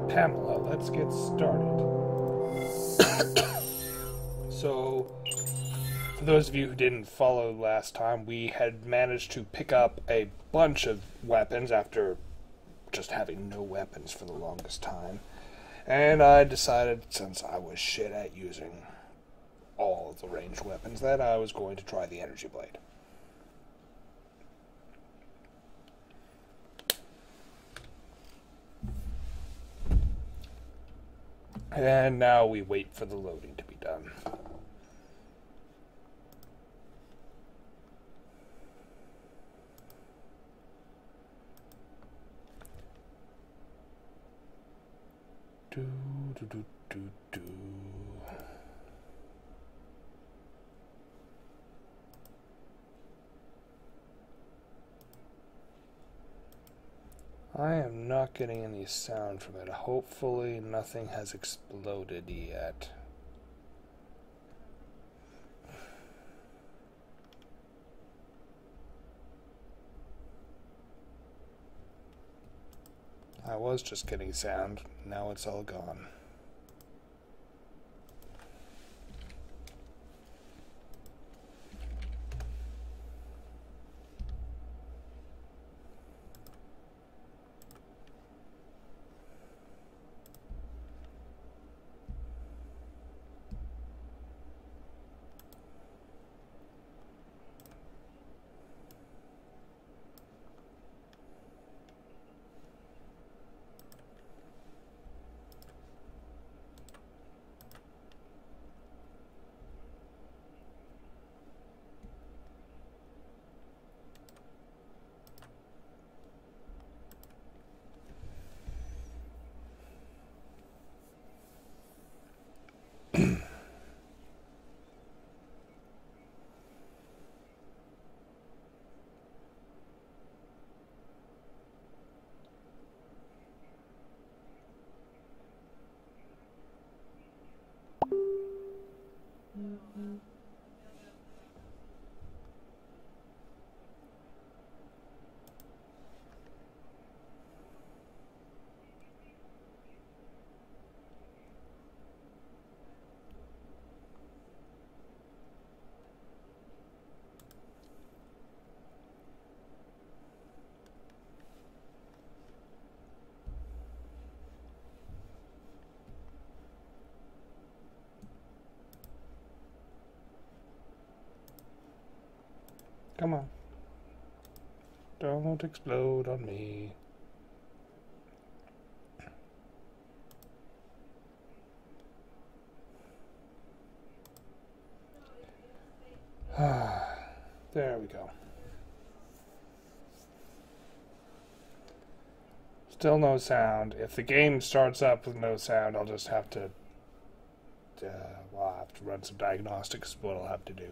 Pamela, let's get started. So, for those of you who didn't follow last time, we had managed to pick up a bunch of weapons after just having no weapons for the longest time. And I decided, since I was shit at using all of the ranged weapons, that I was going to try the energy blade. And now we wait for the loading to be done. Do, do, do, do, do. I am not getting any sound from it. Hopefully nothing has exploded yet. I was just getting sound. Now it's all gone. Come on. Don't explode on me. There we go. Still no sound. If the game starts up with no sound, I'll just have to well, I'll have to run some diagnostics is what I'll have to do.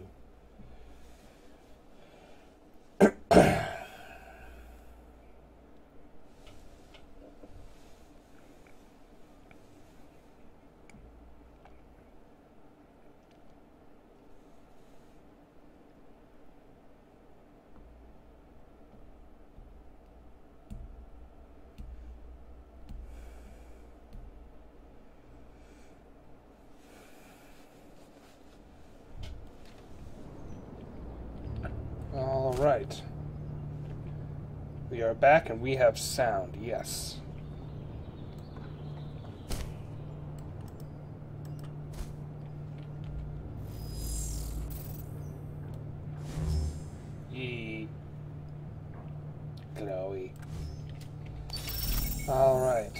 All right. We are back and we have sound, yes. Yee. Glowy. All right.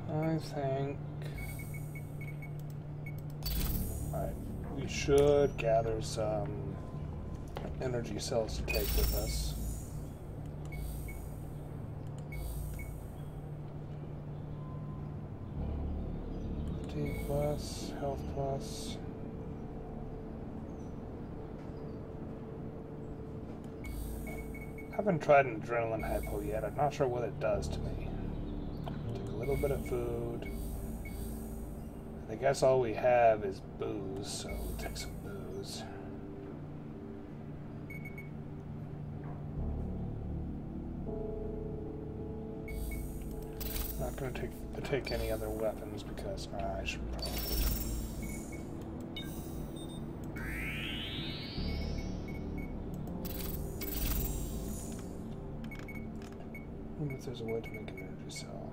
I think we should gather some energy cells to take with us. Fatigue plus, health plus. Haven't tried an adrenaline hypo yet. I'm not sure what it does to me. Take a little bit of food. I guess all we have is booze, so we'll take some not going to take any other weapons because I should probably. I wonder if there's a way to make an energy cell.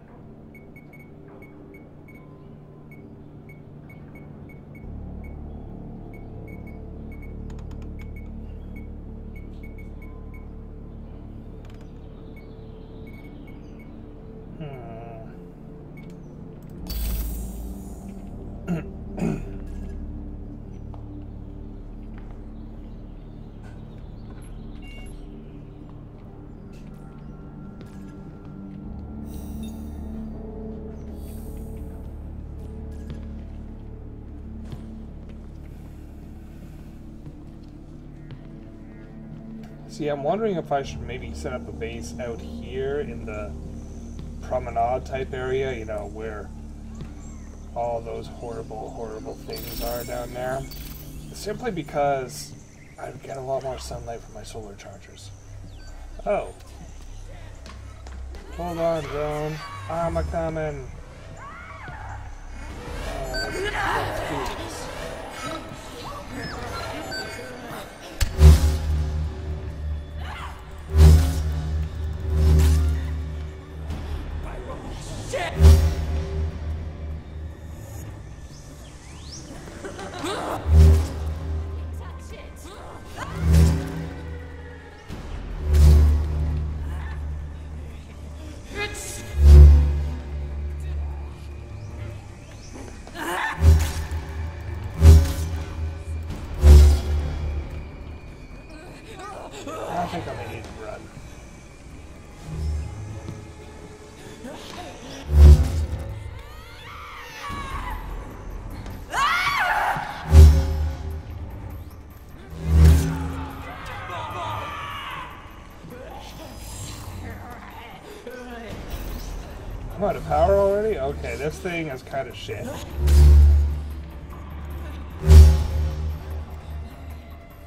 See, I'm wondering if I should maybe set up a base out here in the promenade type area, you know, where all those horrible, horrible things are down there. Simply because I would get a lot more sunlight from my solar chargers. Oh. Hold on, drone. I'm a-coming. Let's do this. I think I'm gonna need to run. I'm out of power already? Okay, this thing is kind of shit.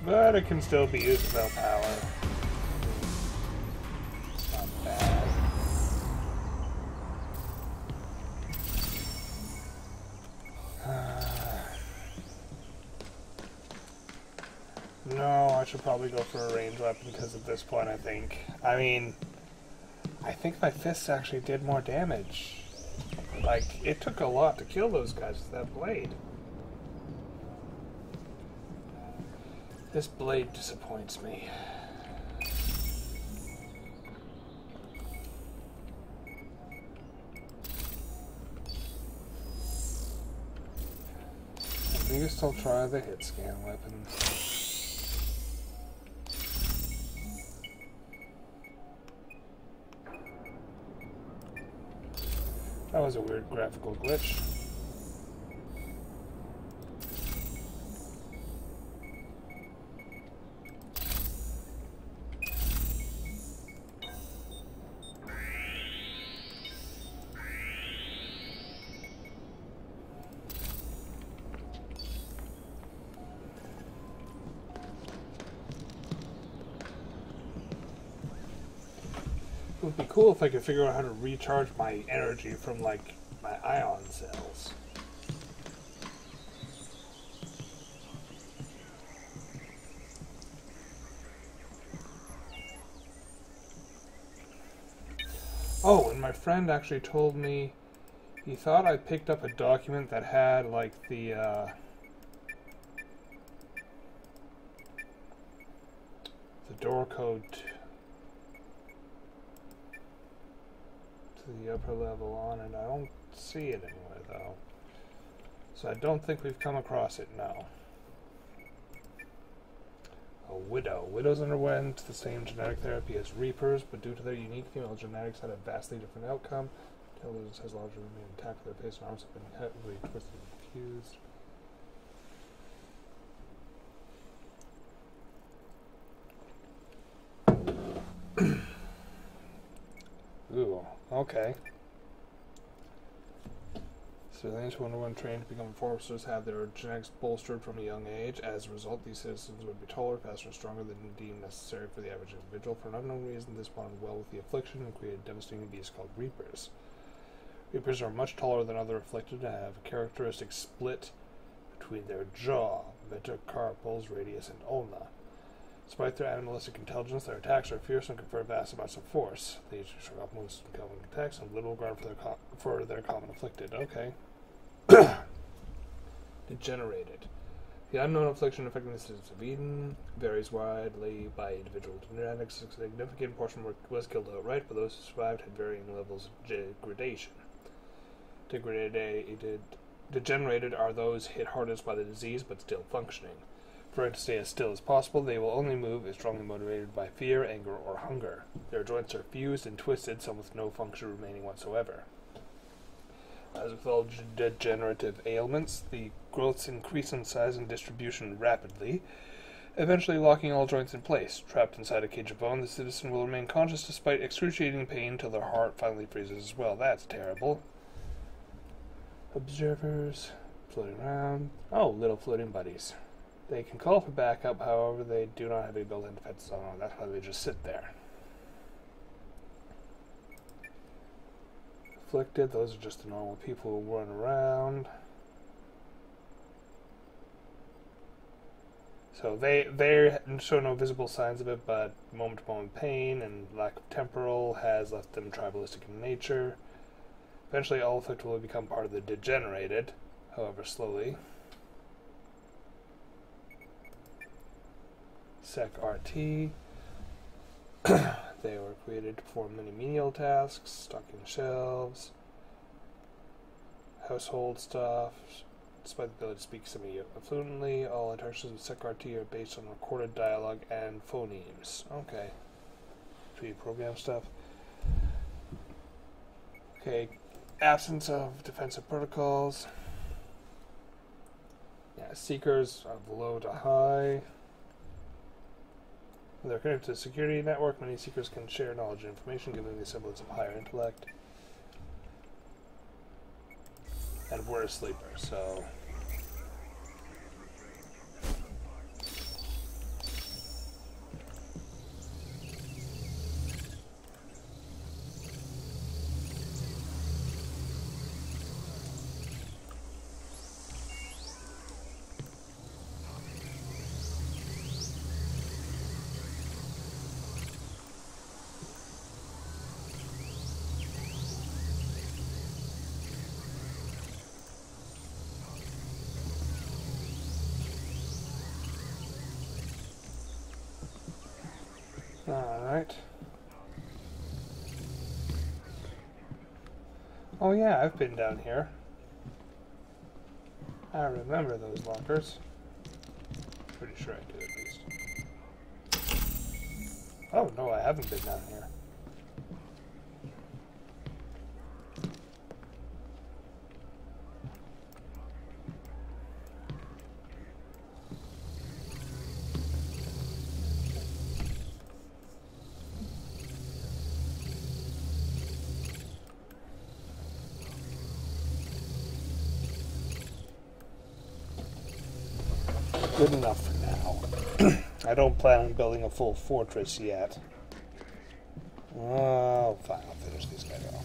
But it can still be used without power. It's not bad. No, I should probably go for a ranged weapon because at this point I think. I mean, I think my fists actually did more damage. Like, it took a lot to kill those guys with that blade. This blade disappoints me. I think I still try the hit scan weapon. That was a weird graphical glitch. It would be cool if I could figure out how to recharge my energy from, like, my ion cells. Oh, and my friend actually told me he thought I picked up a document that had, like, the door code the upper level on it. I don't see it anywhere though. So I don't think we've come across it, no. A widow. Widows underwent the same genetic therapy as reapers, but due to their unique female genetics had a vastly different outcome. Intelligence has largely remained intact. Their face and arms have been heavily twisted and fused. Ooh, okay. Civilians who underwent training to become enforcers had their genetics bolstered from a young age. As a result, these citizens would be taller, faster, and stronger than deemed necessary for the average individual. For an unknown reason, this bonded well with the affliction and created a devastating beast called Reapers. Reapers are much taller than other afflicted and have a characteristic split between their jaw, metacarpals, radius, and ulna. Despite their animalistic intelligence, their attacks are fierce and confer vast amounts of force. They use sharp moves and common attacks and little regard for their common afflicted. Okay. Degenerated. The unknown affliction affecting the citizens of Eden varies widely by individual genetics. A significant portion was killed outright, but those who survived had varying levels of degradation. Degenerated are those hit hardest by the disease but still functioning. Preferring to stay as still as possible, they will only move if strongly motivated by fear, anger, or hunger. Their joints are fused and twisted, some with no function remaining whatsoever. As with all degenerative ailments, the growths increase in size and distribution rapidly, eventually locking all joints in place. Trapped inside a cage of bone, the citizen will remain conscious despite excruciating pain until their heart finally freezes as well. That's terrible. Observers floating around. Oh, little floating buddies. They can call for backup, however, they do not have any built-in defenses on them. That's why they just sit there. Afflicted, those are just the normal people who run around. So they show no visible signs of it, but moment-to-moment pain and lack of temporal has left them tribalistic in nature. Eventually, all afflicted will become part of the degenerated, however slowly. Sec RT. They were created to perform many menial tasks, stocking shelves, household stuff. Despite the ability to speak semi-fluently, all interactions with Sec RT are based on recorded dialogue and phonemes. Okay. Pre-program stuff. Okay. Absence of defensive protocols. Yeah, seekers of low to high. When they're connected to a security network, many seekers can share knowledge and information, giving the semblance of higher intellect. And we're a sleeper, so... Alright. Oh yeah, I've been down here. I remember those lockers. Pretty sure I do, at least. Oh no, I haven't been down here. Good enough for now. I don't plan on building a full fortress yet. Oh, fine, I'll finish these guys off.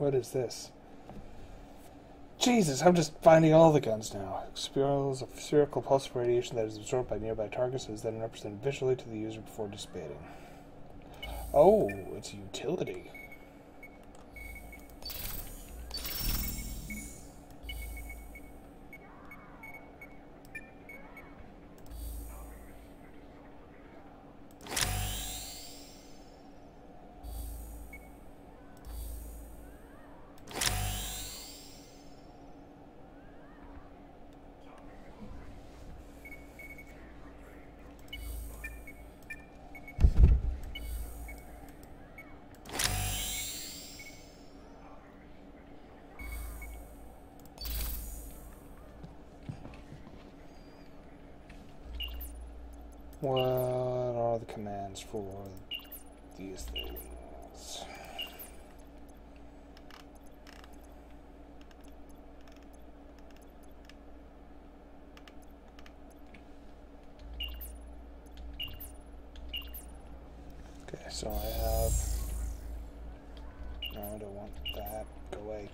What is this? Jesus, I'm just finding all the guns now. Spirals of spherical pulse of radiation that is absorbed by nearby targets is then represented visually to the user before dissipating. Oh, it's utility. What are the commands for these things? Okay, so I have... No, I don't want that. Go away.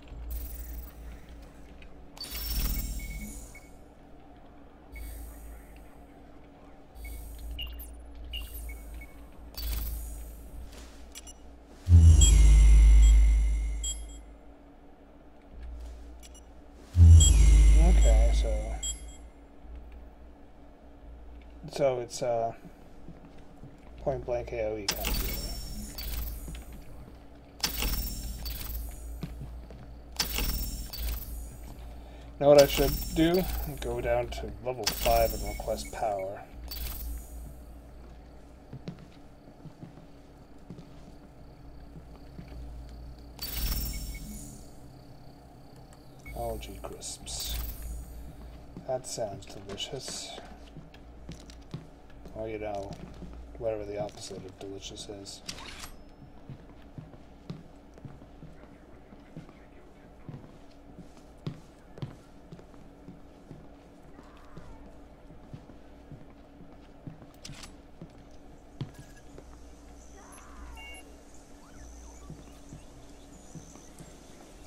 Okay, so it's point blank AoE kind of deal. Know what I should do? Go down to level 5 and request power. Algae crisps. That sounds delicious. Or, you know, whatever the opposite of delicious is.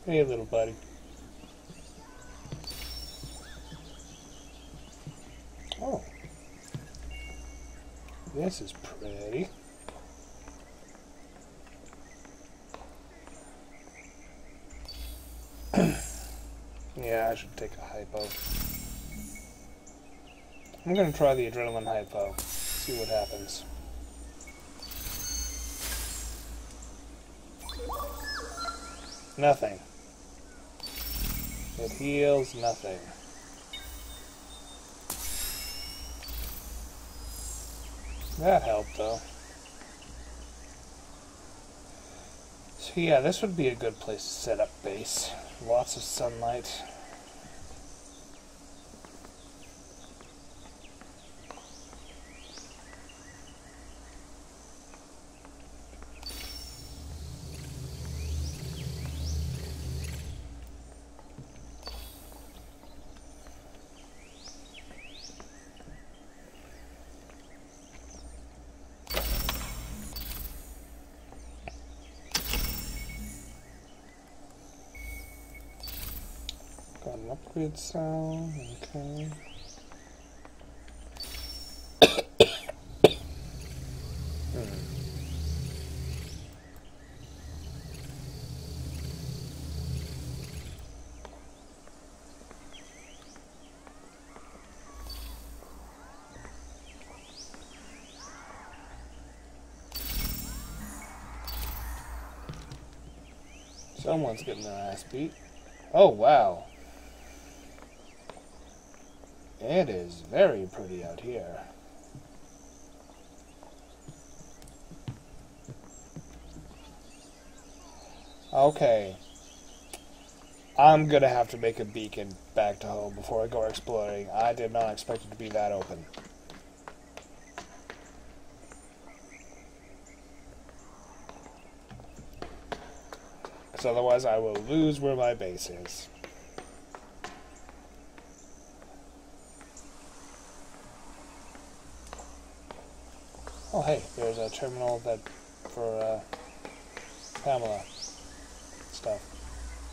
Hey, little buddy. Oh. This is pretty. Yeah, I should take a hypo. I'm gonna try the adrenaline hypo. See what happens. Nothing. It heals nothing. That helped, though. So yeah, this would be a good place to set up base. Lots of sunlight. Got an upgrade sound, okay. Someone's getting their ass beat. Oh, wow. It is very pretty out here. Okay. I'm gonna have to make a beacon back to home before I go exploring. I did not expect it to be that open. Because otherwise I will lose where my base is. Oh hey, there's a terminal that for P.A.M.E.L.A stuff.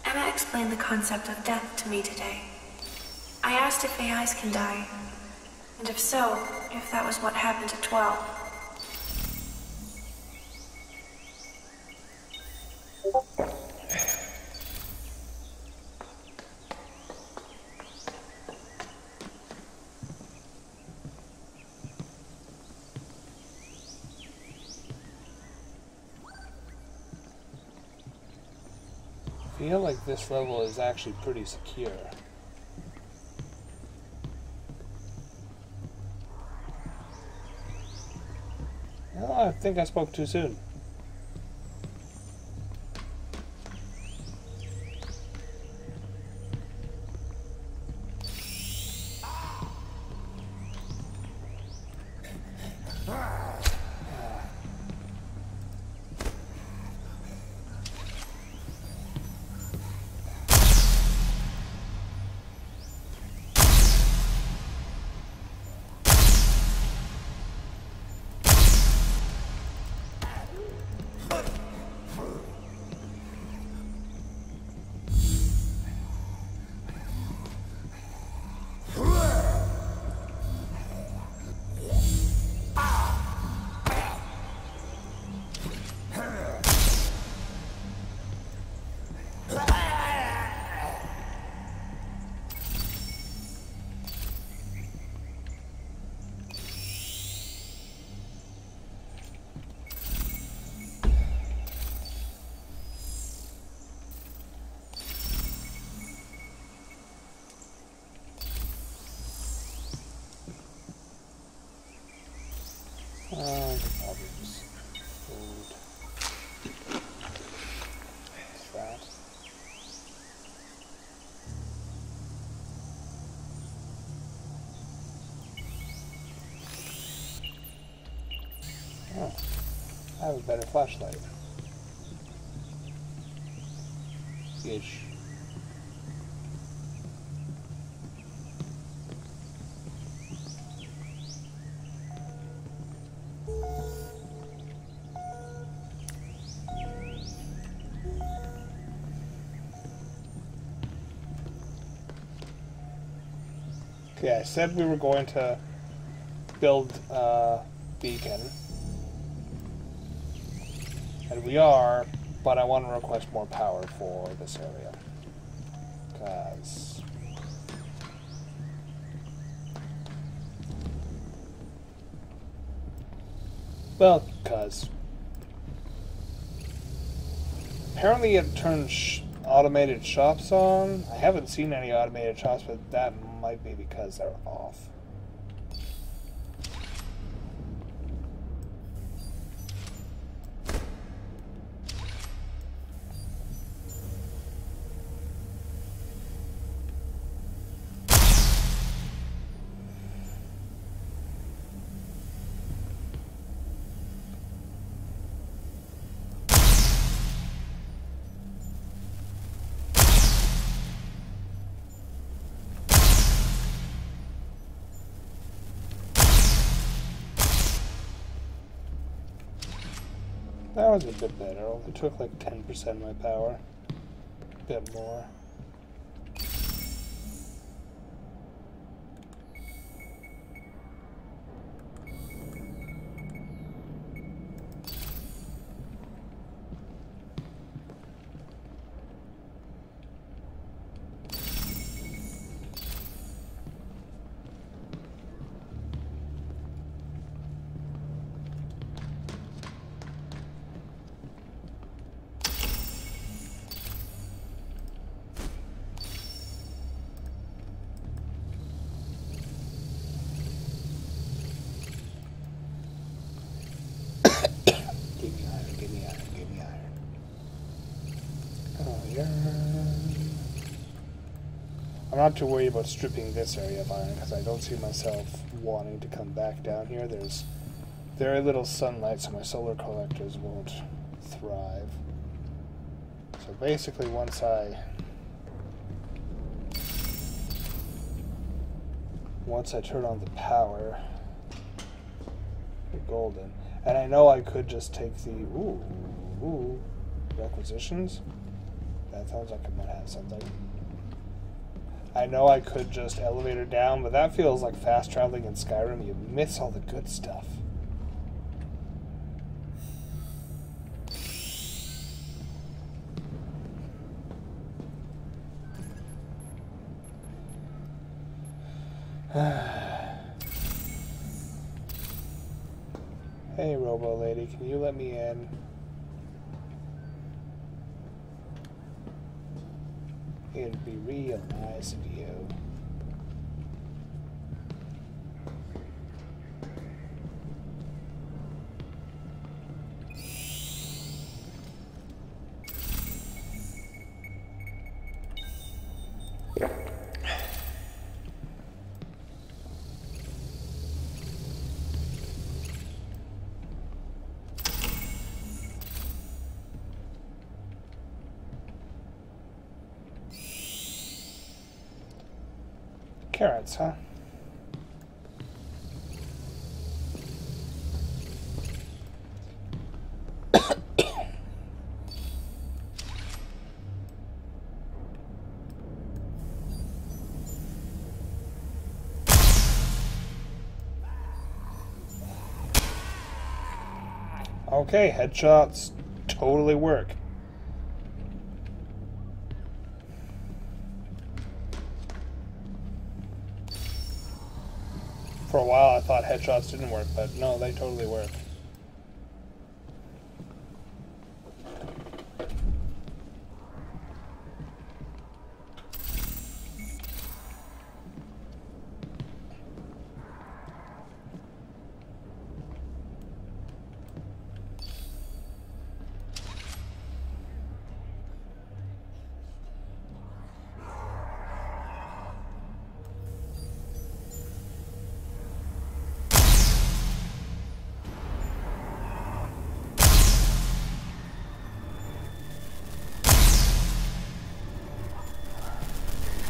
Emma explained the concept of death to me today. I asked if AIs can die, and if so, if that was what happened at 12. I feel like this level is actually pretty secure. Oh, I think I spoke too soon. I could probably just food. What's that? Oh, I have a better flashlight. Ish. Okay, I said we were going to build a beacon. And we are, but I want to request more power for this area. Because... well, because... apparently it turns automated shops on. I haven't seen any automated shops, but that might be because they're off. That was a bit better. It took like 10% of my power. A bit more. I'm not too worried about stripping this area of iron because I don't see myself wanting to come back down here. There's very little sunlight, so my solar collectors won't thrive. So basically once I turn on the power, we're golden. And I know I could just take the requisitions. That sounds like it might have something. I know I could just elevator down, but that feels like fast traveling in Skyrim. You miss all the good stuff. Hey, Robo Lady, can you let me in? It'd be real nice of you. Carrots, huh? Okay, headshots totally work. For a while I thought headshots didn't work, but no, they totally work.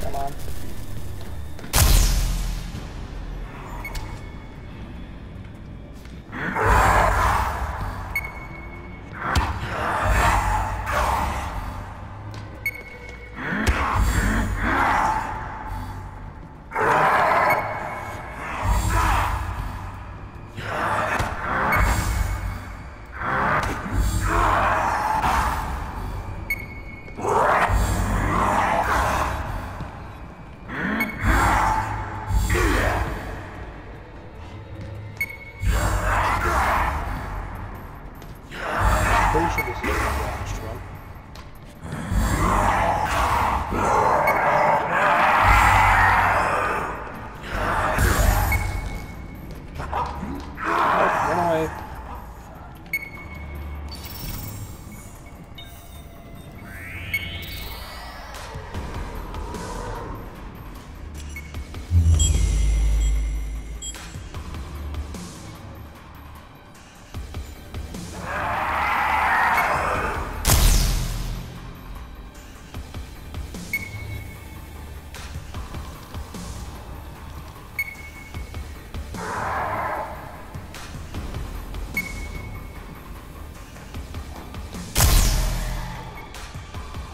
Come on. Pretty sure this is the last one. Oh, run away.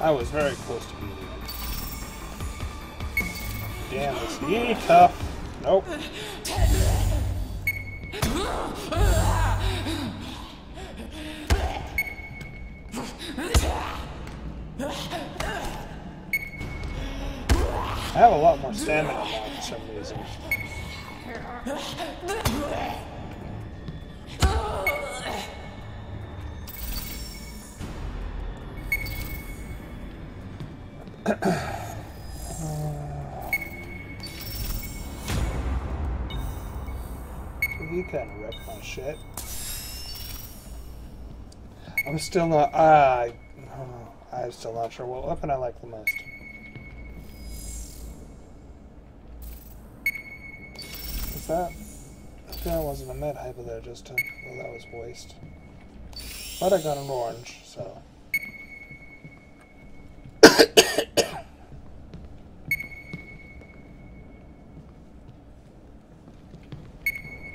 I was very close to being in. Damn, this is tough. Nope. I have a lot more stamina now for some reason. He kind of wrecked my shit. I'm still not. I'm still not sure what weapon I like the most. What's that? That wasn't a med hyper there, just well, that was waste. But I got an orange, so.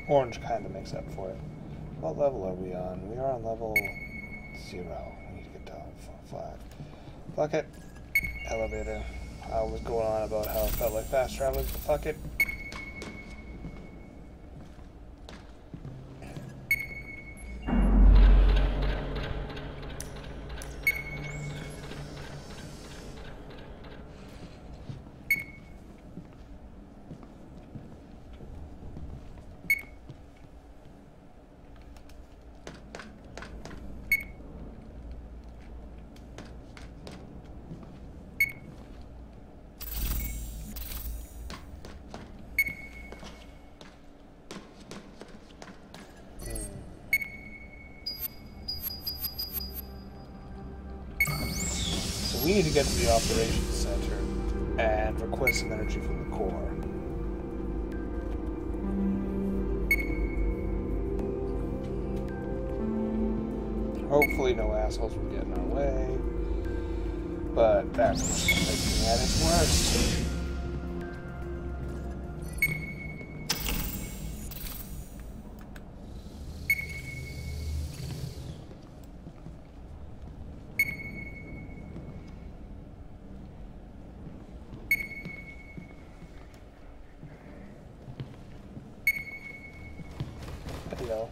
Orange kind of makes up for it. What level are we on? We are on level 0. We need to get down to 5. Fuck it. elevator. I was going on about how it felt like fast traveling, but fuck it. We need to get to the operations center and request some energy from the core. Hopefully no assholes will get in our way, but that's just making at its worst. Hello.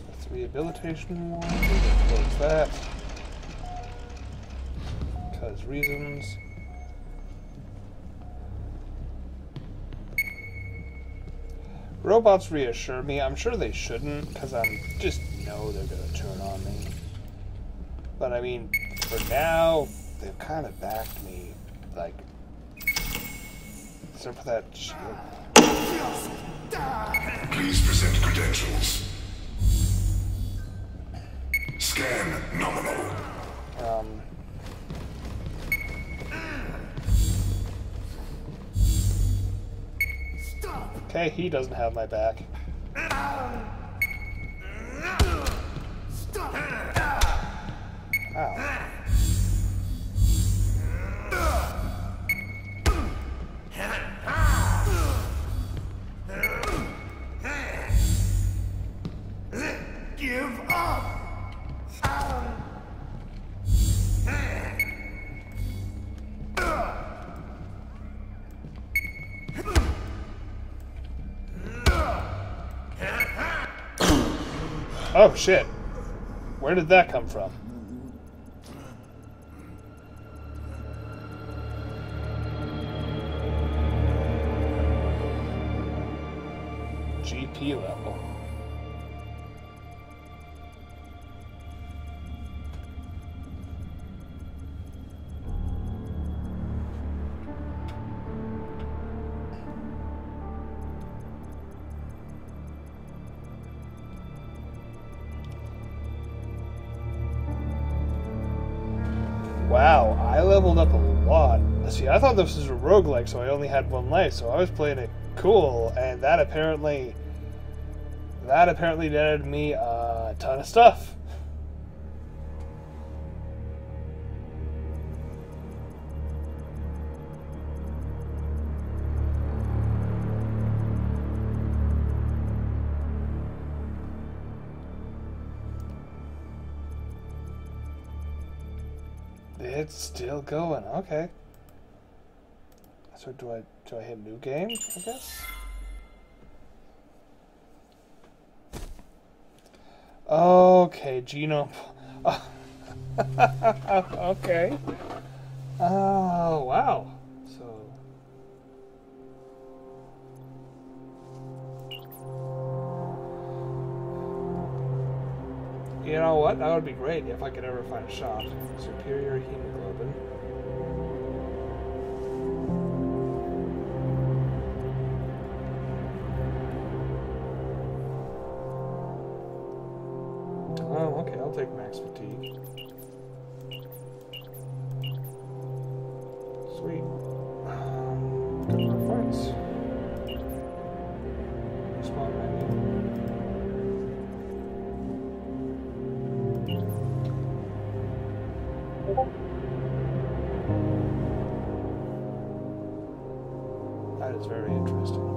That's rehabilitation one. We'll close that. Because reasons. Robots reassure me. I'm sure they shouldn't, because I'm just know they're gonna turn on me. But I mean, for now, they've kind of backed me, like, except for that shield. Please present credentials. Scan nominal. Okay, he doesn't have my back. Ow. Give up! Oh shit. Where did that come from? GP level. Wow, I leveled up a lot. See, I thought this was a roguelike, so I only had one life, so I was playing it cool, and that apparently netted me a ton of stuff. It's still going. Okay. So do I hit new game, I guess? Okay, genome. Okay. Oh, wow. So you know what? That would be great if I could ever find a shop. Superior hemoglobin. Oh, okay, I'll take max fatigue. Sweet. Good performance. Spawn menu. That is very interesting.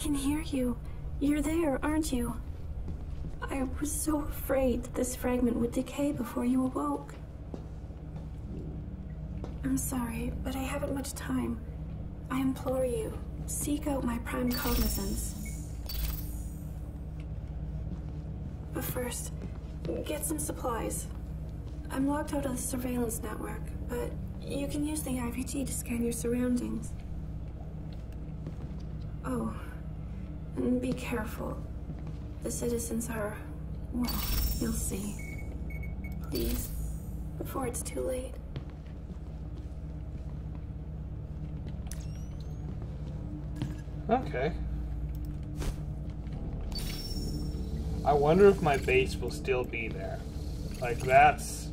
can hear you. You're there, aren't you? I was so afraid that this fragment would decay before you awoke. I'm sorry, but I haven't much time. I implore you, seek out my prime cognizance. But first, get some supplies. I'm locked out of the surveillance network, but you can use the IVT to scan your surroundings. Oh, and be careful. The citizens are, well, you'll see. Please, before it's too late. Okay. I wonder if my base will still be there. Like, that's...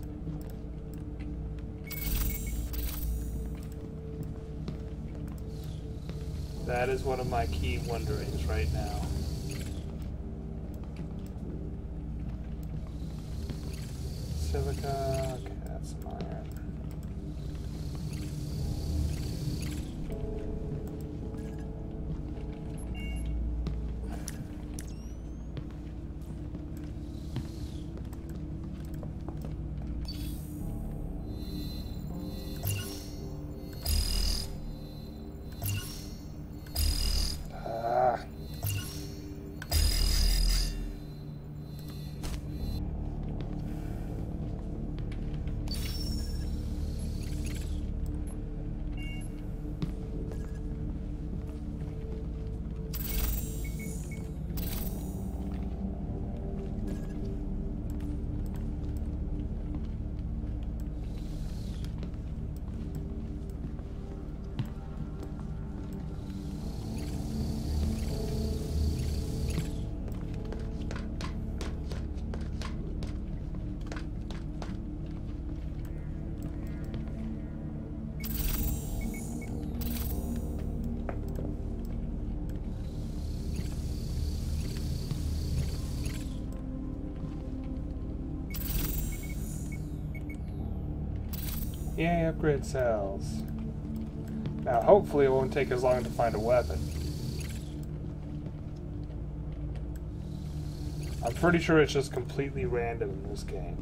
That is one of my key wonderings right now. Silica, okay, that's some iron. Yay, upgrade cells. Now, hopefully it won't take as long to find a weapon. I'm pretty sure it's just completely random in this game.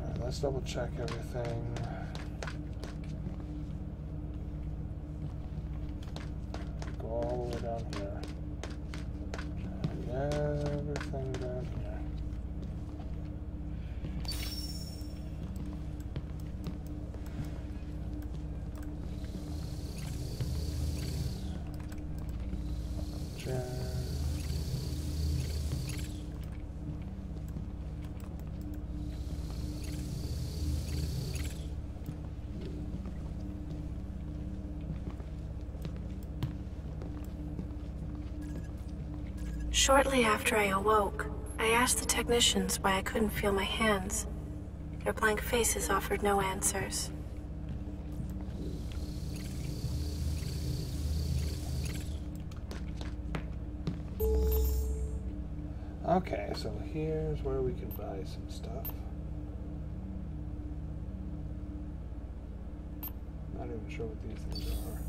Alright, let's double check everything. All the way down here. And everything down here. Shortly after I awoke, I asked the technicians why I couldn't feel my hands. Their blank faces offered no answers. Okay, so here's where we can buy some stuff. Not even sure what these things are.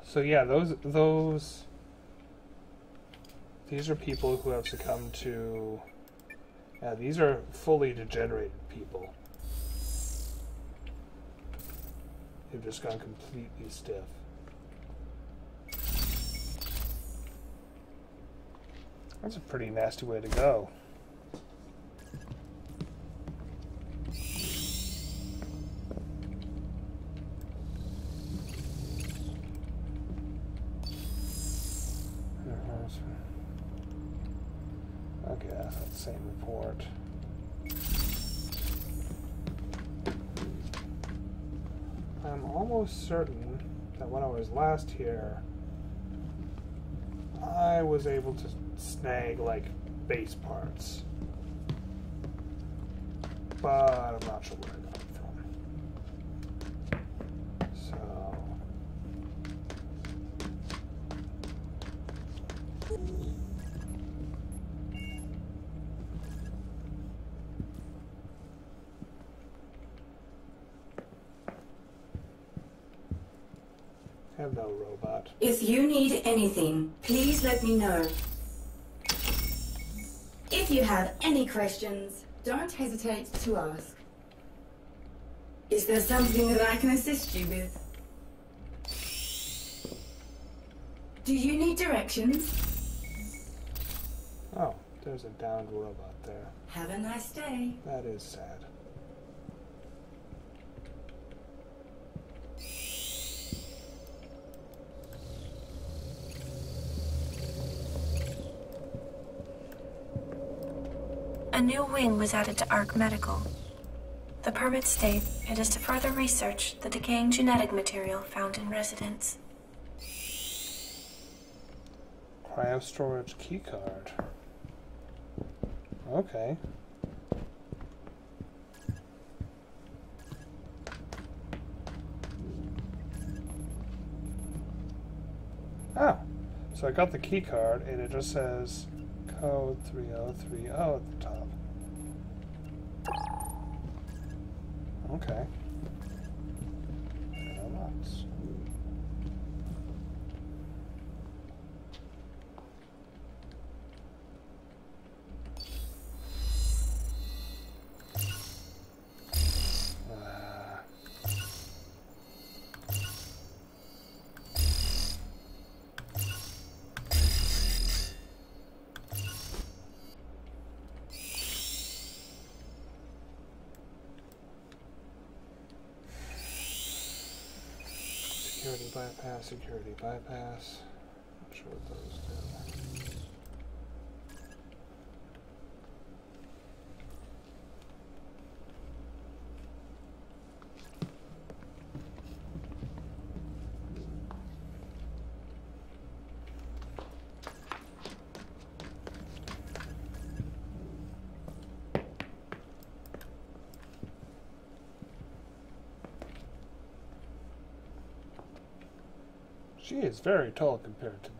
So yeah, these are people who have succumbed to, yeah, these are fully degenerated people. They've just gone completely stiff. That's a pretty nasty way to go. Yeah, that same report. I'm almost certain that when I was last here, I was able to snag, like, base parts. But I'm not sure where I got it from. So... Hello, robot. If you need anything, please let me know. If you have any questions, don't hesitate to ask. Is there something that I can assist you with? Do you need directions? Oh, there's a downed robot there. Have a nice day. That is sad. A new wing was added to ARC Medical. The permits state it is to further research the decaying genetic material found in residents. Cryo storage keycard. Okay. Oh, so I got the keycard and it just says code 3030 at the top. Okay. Robots. Security bypass, security bypass. Not sure what those do. She is very tall compared to me.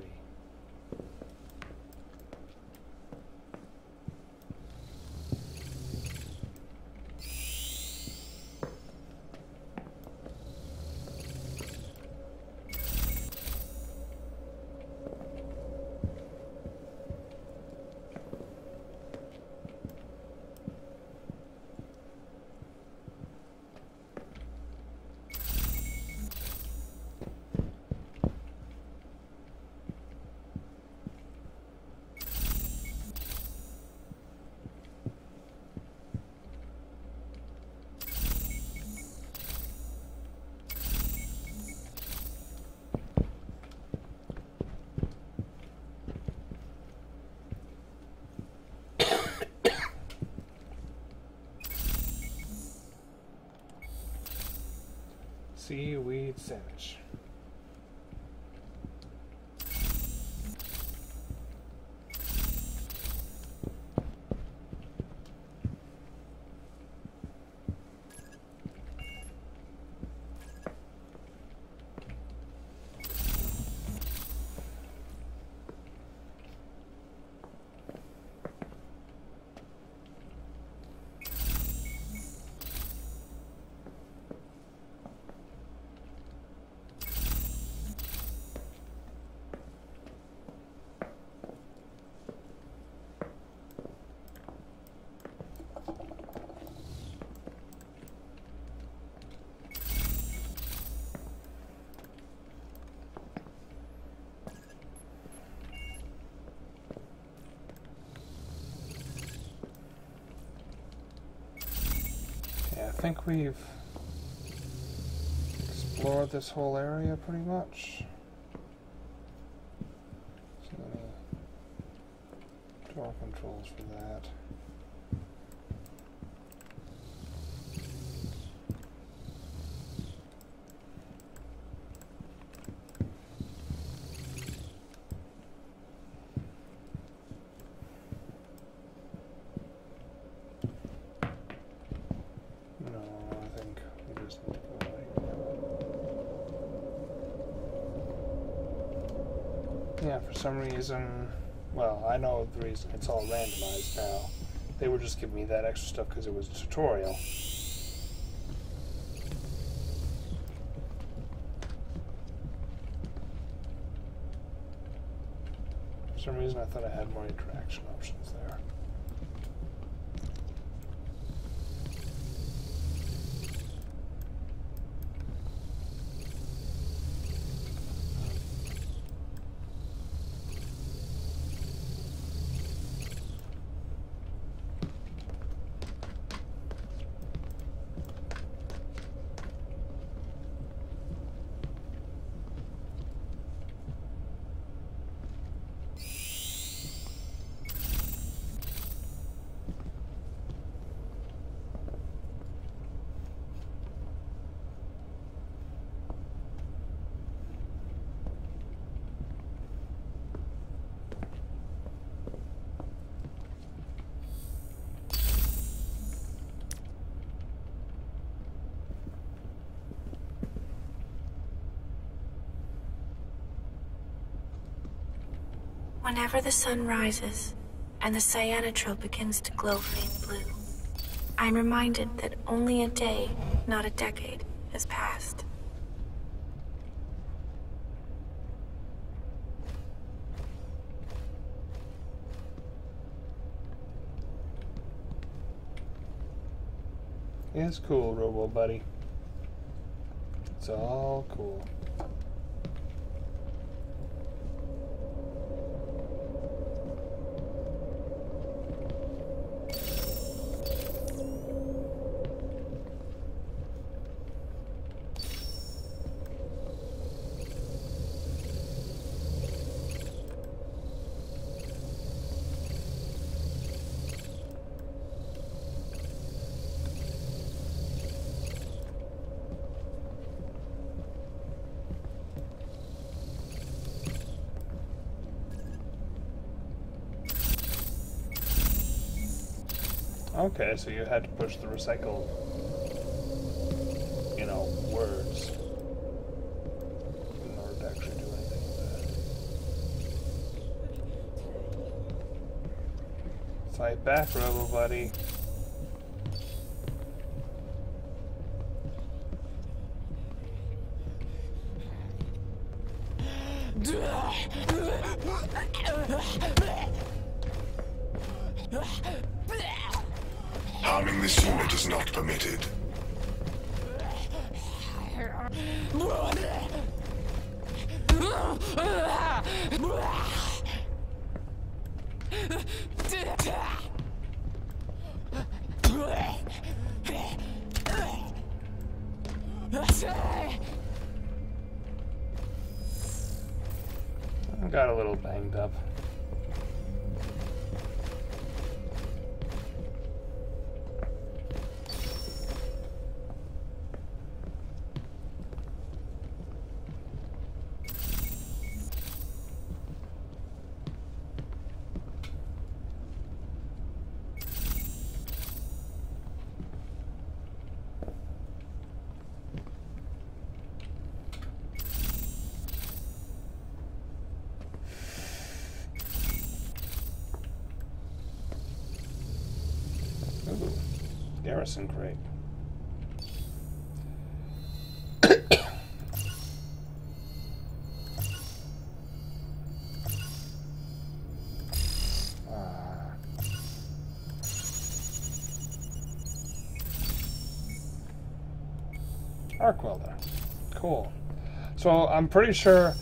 Seaweed sandwich. I think we've explored this whole area pretty much. So let me Door controls for that. No, I think we just need to go like that. Yeah, for some reason, well, I know the reason. It's all randomized now. They were just giving me that extra stuff because it was a tutorial. For some reason, I thought I had more interaction options there. Whenever the sun rises and the cyanotril begins to glow faint blue, I'm reminded that only a day, not a decade, has passed. It's cool, Robo Buddy. It's all cool. Okay, so you had to push the recycle, you know, words in order to actually do anything with that. Fight back, Robo Buddy. Harming this unit is not permitted. I got a little banged up. Ooh, garrison crate. Arc welder. Cool. So I'm pretty sure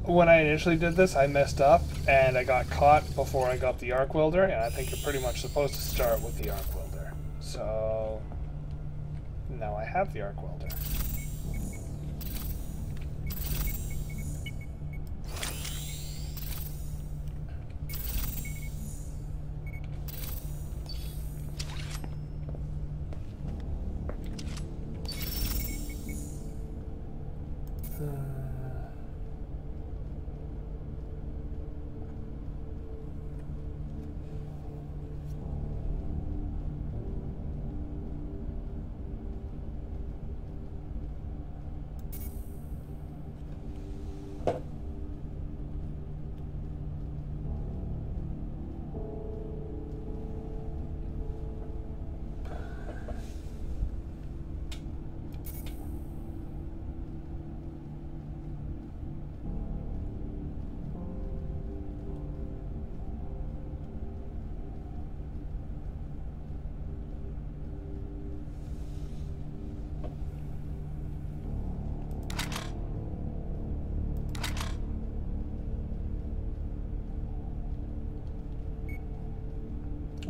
when I initially did this, I messed up and I got caught before I got the arc welder, and I think you're pretty much supposed to start with the arc welder. So now I have the arc welder.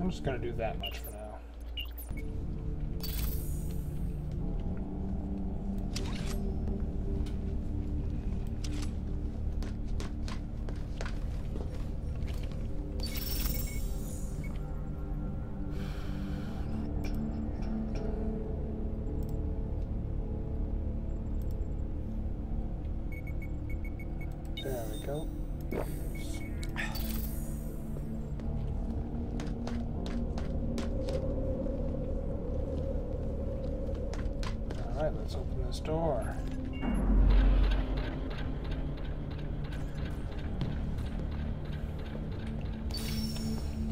I'm just going to do that much for now. There we go. Alright, let's open this door.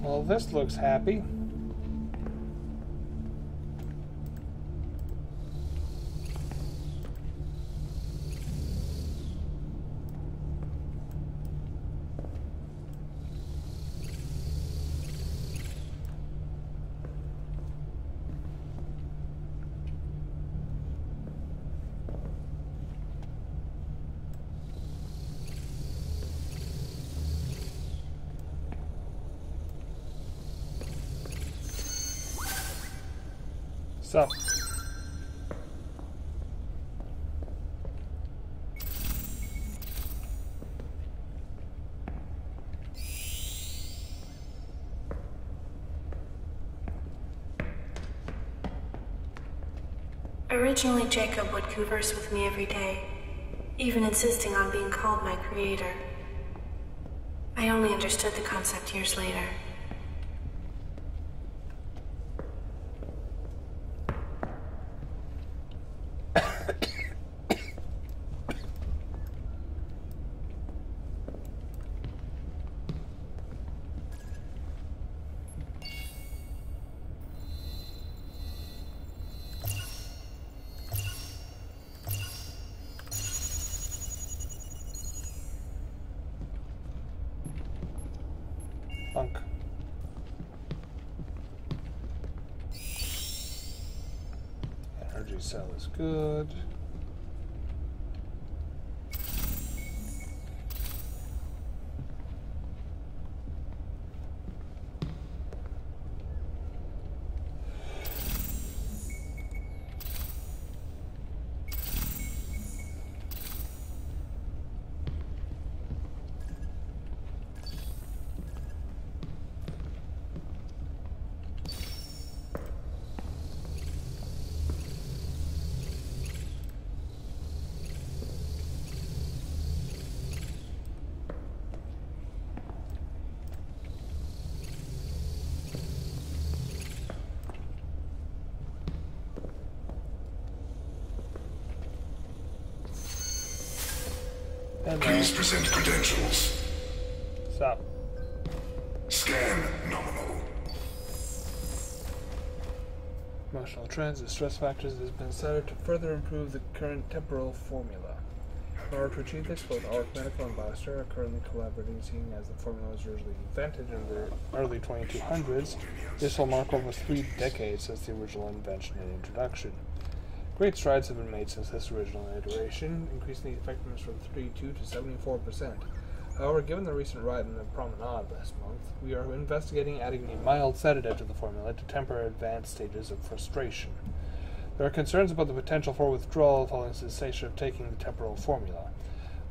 Well, this looks happy. So, Originally, Jacob would converse with me every day, even insisting on being called my creator. I only understood the concept years later. funk. Energy cell is good. Please present credentials. Stop. Scan nominal. Emotional transit stress factors has been decided to further improve the current temporal formula. In order to achieve this, both Alec Medical and Bioster are currently collaborating, seeing as the formula was originally invented in the early 2200s. This will mark over 3 decades since the original invention and introduction. Great strides have been made since this original iteration, increasing the effectiveness from 32 to 74%. However, given the recent riot in the promenade last month, we are investigating adding a mild sedative to the formula to temper advanced stages of frustration. There are concerns about the potential for withdrawal following cessation of taking the temporal formula.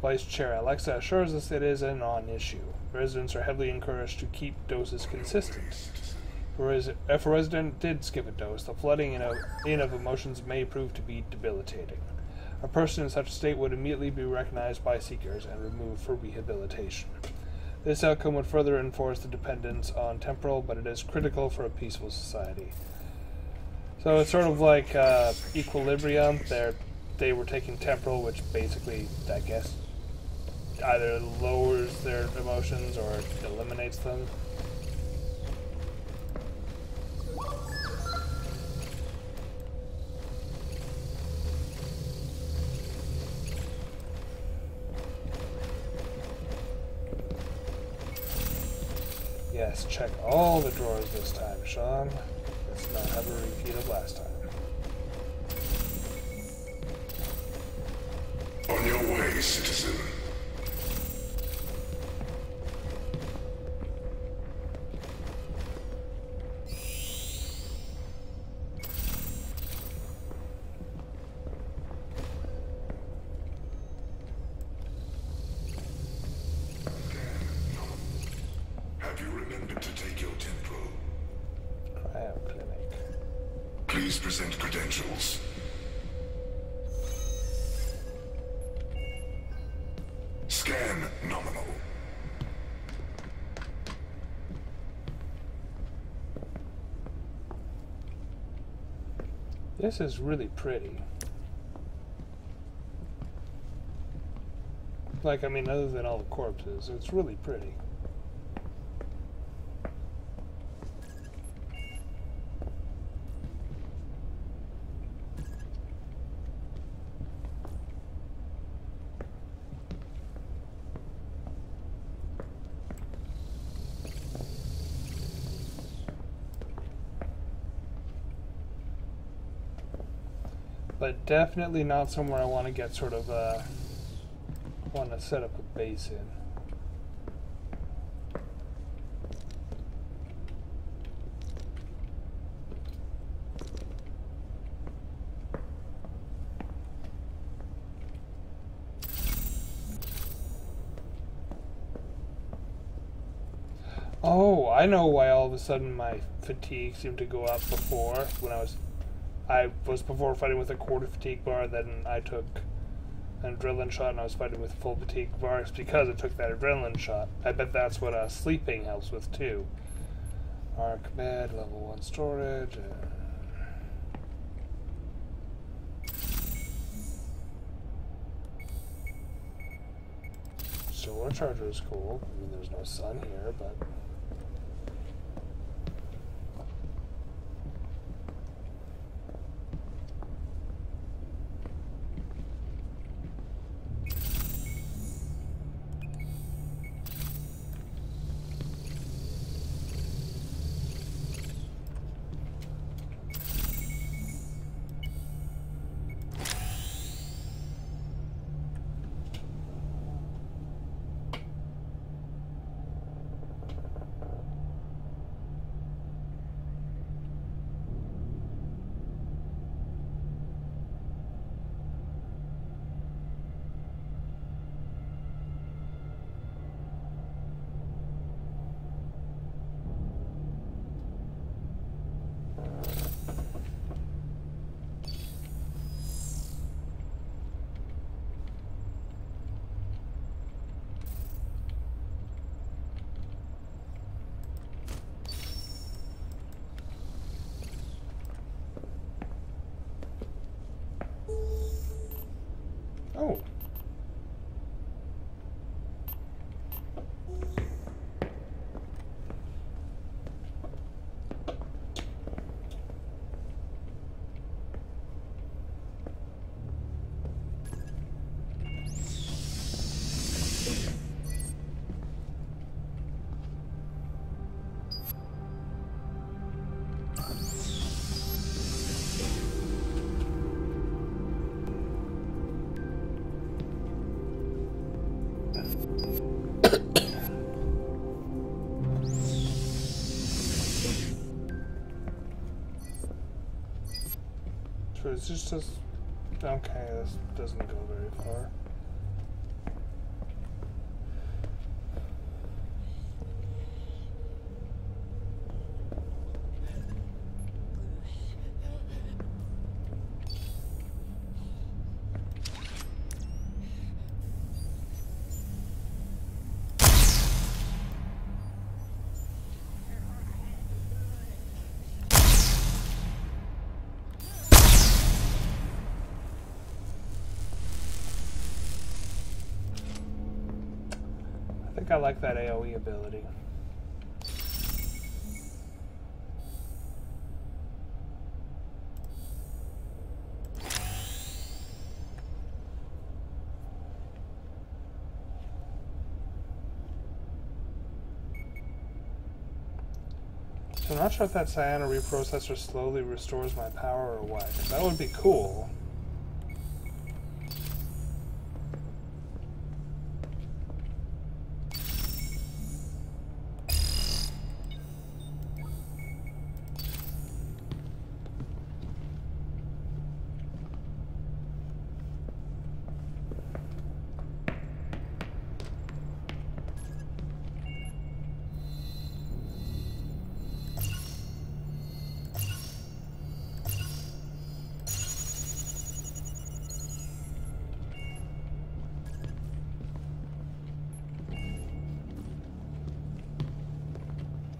Vice Chair Alexa assures us it is a non-issue. Residents are heavily encouraged to keep doses consistent. If a resident did skip a dose, the flooding in of emotions may prove to be debilitating. A person in such a state would immediately be recognized by seekers and removed for rehabilitation. This outcome would further enforce the dependence on temporal, but it is critical for a peaceful society. So it's sort of like equilibrium. They were taking temporal, which basically, I guess, either lowers their emotions or eliminates them. Yes, check all the drawers this time, Sean. Let's not have a repeat of last time. On your way, citizen. Have you remembered to take your temporal? Cryo clinic. Please present credentials. Scan nominal. This is really pretty. Like, I mean, other than all the corpses, it's really pretty. But definitely not somewhere I want to get sort of, want to set up a base in. Oh, I know why all of a sudden my fatigue seemed to go up before, when I was before fighting with a quarter fatigue bar, then I took an adrenaline shot and I was fighting with full fatigue bar. It's because I took that adrenaline shot. I bet that's what sleeping helps with too. Arc bed, level 1 storage. Solar charger is cool. I mean, there's no sun here, but... Oh. So it's just okay, this doesn't go very far. think I like that AoE ability. So I'm not sure if that cyano reprocessor slowly restores my power or what, 'cause that would be cool.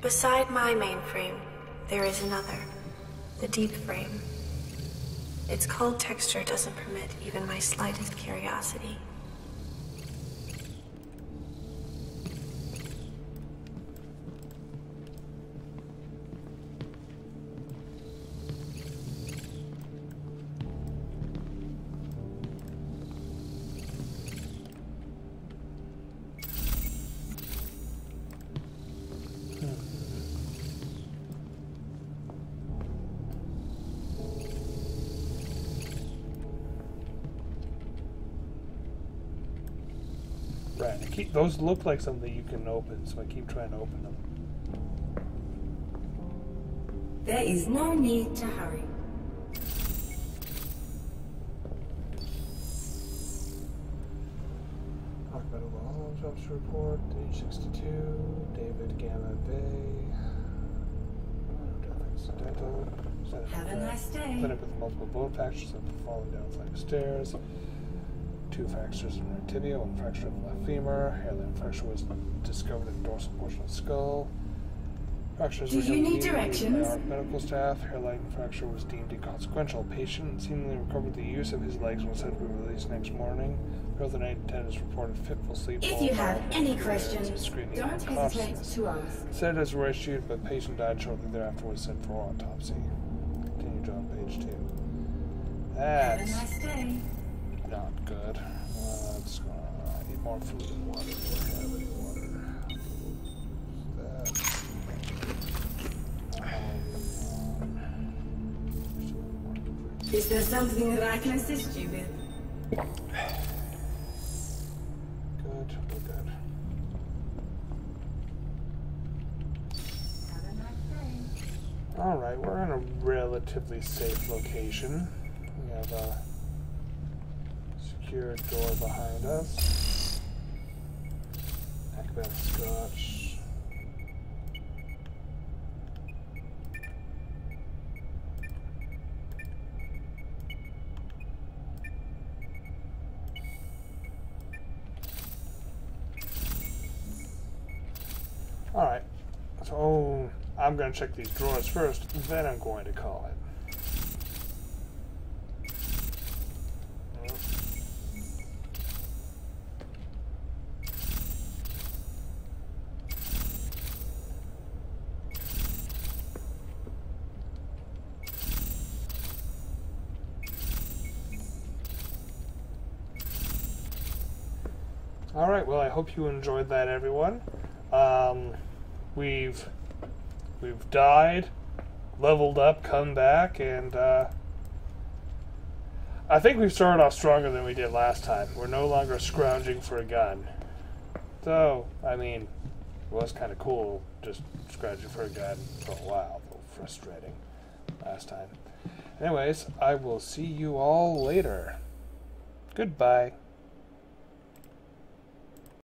Beside my mainframe, there is another, the deep frame. Its cold texture doesn't permit even my slightest curiosity. Right, those look like something you can open, so I keep trying to open them. There is no need to hurry. Jobs report, age 62, David Gamma Bay. Accidental. Have a nice day. Clinic with multiple bone fractures and falling down a flight of stairs. 2 fractures in right tibia, 1 fracture of the left femur. Hairline fracture was discovered in the dorsal portion of the skull. Fractures Do were you need deemed directions? by our medical staff. Hairline fracture was deemed inconsequential. Patient seemingly recovered the use of his legs and was said to be released next morning. Throughout the night, attendants reported fitful sleep. If you have any questions, screaming don't and hesitate consciousness. to ask. Sedatives were issued, but patient died shortly thereafter. Was sent for autopsy. Continued on page 2. Have a That's nice day. not good. Let's go. I need more food and water. Do I have any water? Is there something that I can assist you with? Good, we're good. Have a nice day. Alright, we're in a relatively safe location. We have a secure door behind us. Academic scotch. Alright, so I'm going to check these drawers first, then I'm going to call it. Alright, well I hope you enjoyed that, everyone. We've died, leveled up, come back, and I think we've started off stronger than we did last time. We're no longer scrounging for a gun. So, I mean, it was kind of cool just scrounging for a gun for a while. A little frustrating last time. Anyways, I will see you all later. Goodbye.